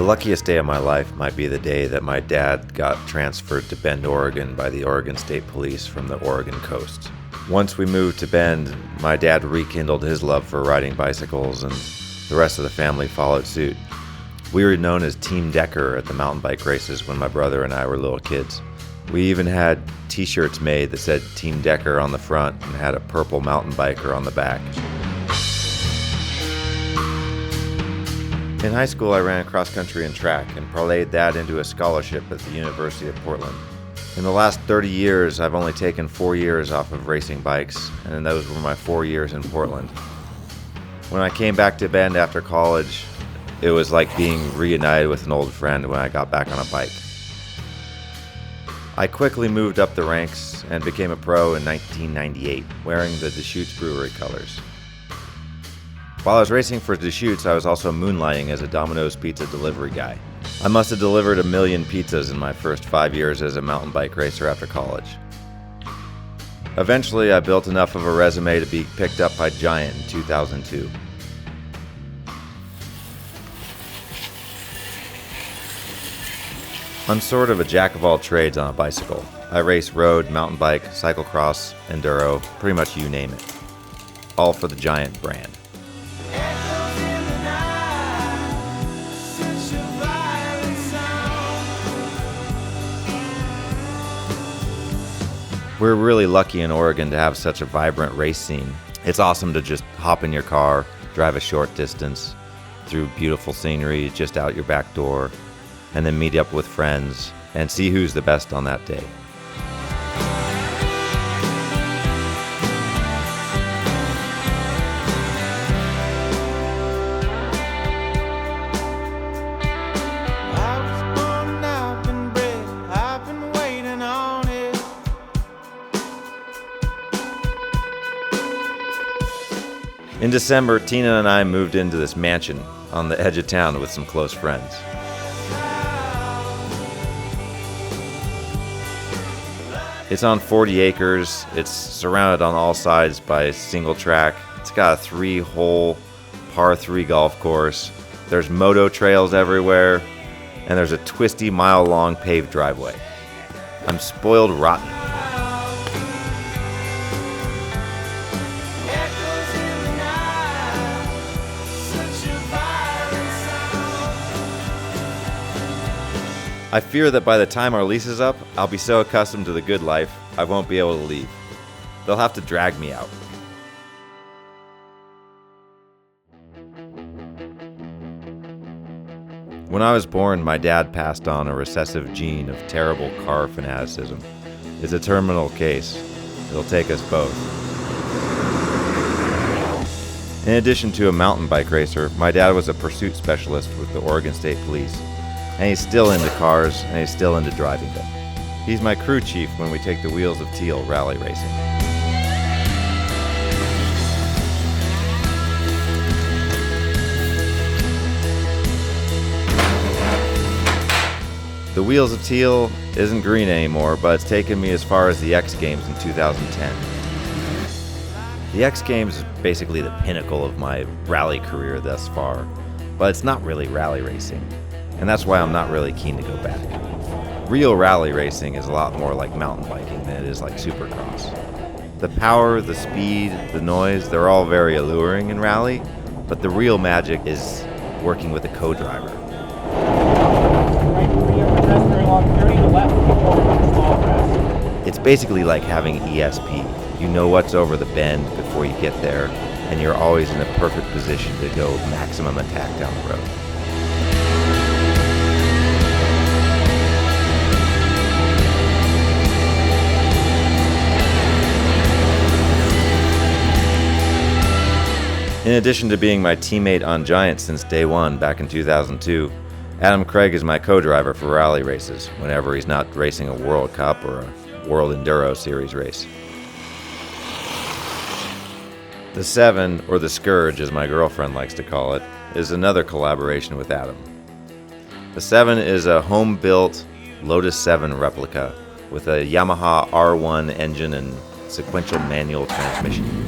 luckiest day of my life might be the day that my dad got transferred to Bend, Oregon by the Oregon State Police from the Oregon coast. Once we moved to Bend, my dad rekindled his love for riding bicycles, and the rest of the family followed suit. We were known as Team Decker at the mountain bike races when my brother and I were little kids. We even had t-shirts made that said Team Decker on the front and had a purple mountain biker on the back. In high school, I ran cross country and track and parlayed that into a scholarship at the University of Portland. In the last 30 years, I've only taken 4 years off of racing bikes, and those were my 4 years in Portland. When I came back to Bend after college, it was like being reunited with an old friend when I got back on a bike. I quickly moved up the ranks and became a pro in 1998, wearing the Deschutes Brewery colors. While I was racing for Deschutes, I was also moonlighting as a Domino's pizza delivery guy. I must have delivered 1 million pizzas in my first 5 years as a mountain bike racer after college. Eventually, I built enough of a resume to be picked up by Giant in 2002. I'm sort of a jack of all trades on a bicycle. I race road, mountain bike, cyclocross, enduro, pretty much you name it. All for the Giant brand. We're really lucky in Oregon to have such a vibrant race scene. It's awesome to just hop in your car, drive a short distance through beautiful scenery just out your back door, and then meet up with friends and see who's the best on that day. In December, Tina and I moved into this mansion on the edge of town with some close friends. It's on 40 acres, it's surrounded on all sides by a single track, it's got a 3-hole par 3 golf course, there's moto trails everywhere, and there's a twisty mile-long paved driveway. I'm spoiled rotten. I fear that by the time our lease is up, I'll be so accustomed to the good life, I won't be able to leave. They'll have to drag me out. When I was born, my dad passed on a recessive gene of terrible car fanaticism. It's a terminal case. It'll take us both. In addition to a mountain bike racer, my dad was a pursuit specialist with the Oregon State Police. And he's still into cars, and he's still into driving them. He's my crew chief when we take the Wheels of Teal rally racing. The Wheels of Teal isn't green anymore, but it's taken me as far as the X Games in 2010. The X Games is basically the pinnacle of my rally career thus far, but it's not really rally racing. And that's why I'm not really keen to go back. Real rally racing is a lot more like mountain biking than it is like supercross. The power, the speed, the noise, they're all very alluring in rally, but the real magic is working with a co-driver. It's basically like having ESP. You know what's over the bend before you get there, and you're always in a perfect position to go maximum attack down the road. In addition to being my teammate on Giant since day one back in 2002, Adam Craig is my co-driver for rally races whenever he's not racing a World Cup or a World Enduro Series race. The 7, or the Scourge as my girlfriend likes to call it, is another collaboration with Adam. The 7 is a home-built Lotus 7 replica with a Yamaha R1 engine and sequential manual transmission.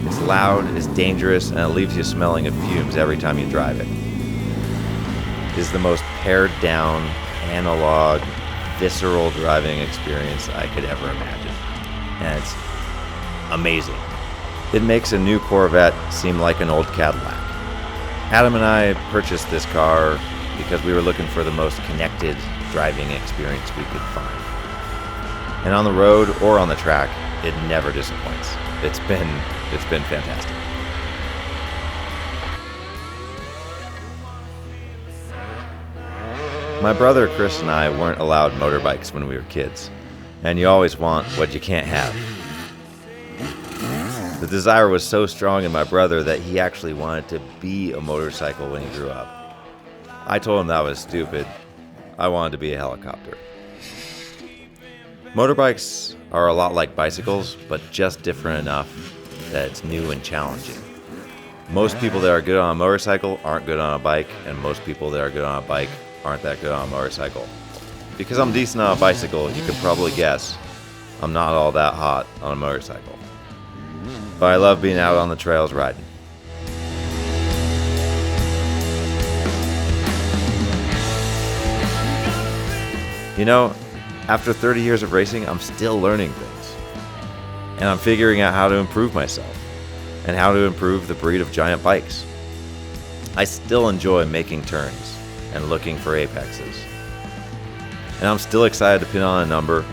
It's loud, it's dangerous, and it leaves you smelling of fumes every time you drive it. is the most pared down, analog, visceral driving experience I could ever imagine. And it's amazing. It makes a new Corvette seem like an old Cadillac. Adam and I purchased this car because we were looking for the most connected driving experience we could find. And on the road or on the track, it never disappoints. It's been fantastic. My brother Chris and I weren't allowed motorbikes when we were kids, and you always want what you can't have. The desire was so strong in my brother that he actually wanted to be a motorcycle when he grew up. I told him that was stupid. I wanted to be a helicopter. Motorbikes are a lot like bicycles, but just different enough that it's new and challenging. Most people that are good on a motorcycle aren't good on a bike, and most people that are good on a bike aren't that good on a motorcycle. Because I'm decent on a bicycle, you could probably guess I'm not all that hot on a motorcycle. But I love being out on the trails riding. You know, after 30 years of racing, I'm still learning things. And I'm figuring out how to improve myself and how to improve the breed of giant bikes. I still enjoy making turns and looking for apexes. And I'm still excited to pin on a number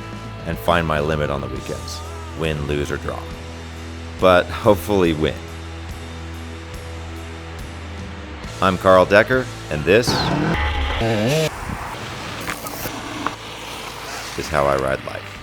and find my limit on the weekends, win, lose, or draw. But hopefully win. I'm Carl Decker, and this is how I ride life.